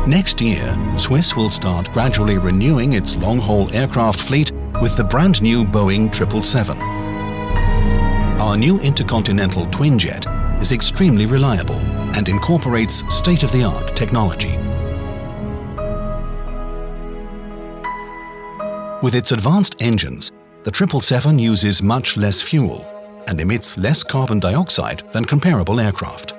Next year, Swiss will start gradually renewing its long-haul aircraft fleet with the brand new Boeing 777. Our new intercontinental twin jet is extremely reliable and incorporates state-of-the-art technology. With its advanced engines, the 777 uses much less fuel and emits less carbon dioxide than comparable aircraft.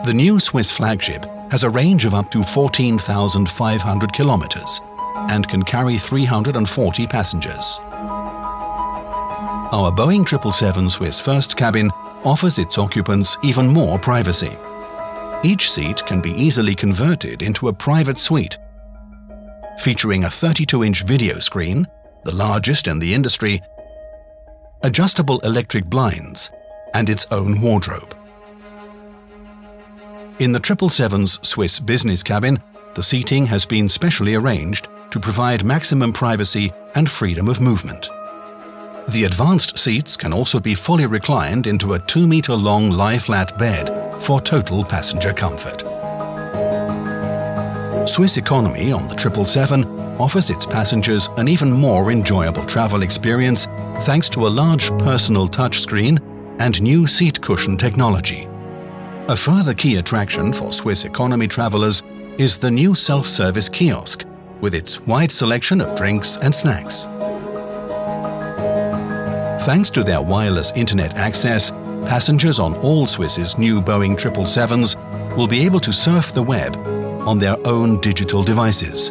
The new Swiss flagship has a range of up to 14,500 kilometers and can carry 340 passengers. Our Boeing 777 Swiss First cabin offers its occupants even more privacy. Each seat can be easily converted into a private suite, featuring a 32-inch video screen, the largest in the industry, adjustable electric blinds, and its own wardrobe. In the 777's Swiss business cabin, the seating has been specially arranged to provide maximum privacy and freedom of movement. The advanced seats can also be fully reclined into a 2-meter-long lie-flat bed for total passenger comfort. Swiss Economy on the 777 offers its passengers an even more enjoyable travel experience thanks to a large personal touchscreen and new seat cushion technology. A further key attraction for Swiss economy travelers is the new self-service kiosk with its wide selection of drinks and snacks. Thanks to their wireless internet access, passengers on all Swiss's new Boeing 777s will be able to surf the web on their own digital devices.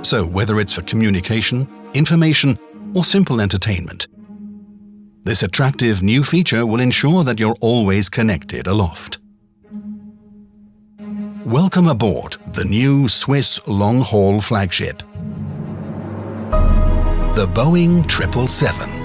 So whether it's for communication, information, or simple entertainment, this attractive new feature will ensure that you're always connected aloft. Welcome aboard the new Swiss long-haul flagship, the Boeing 777.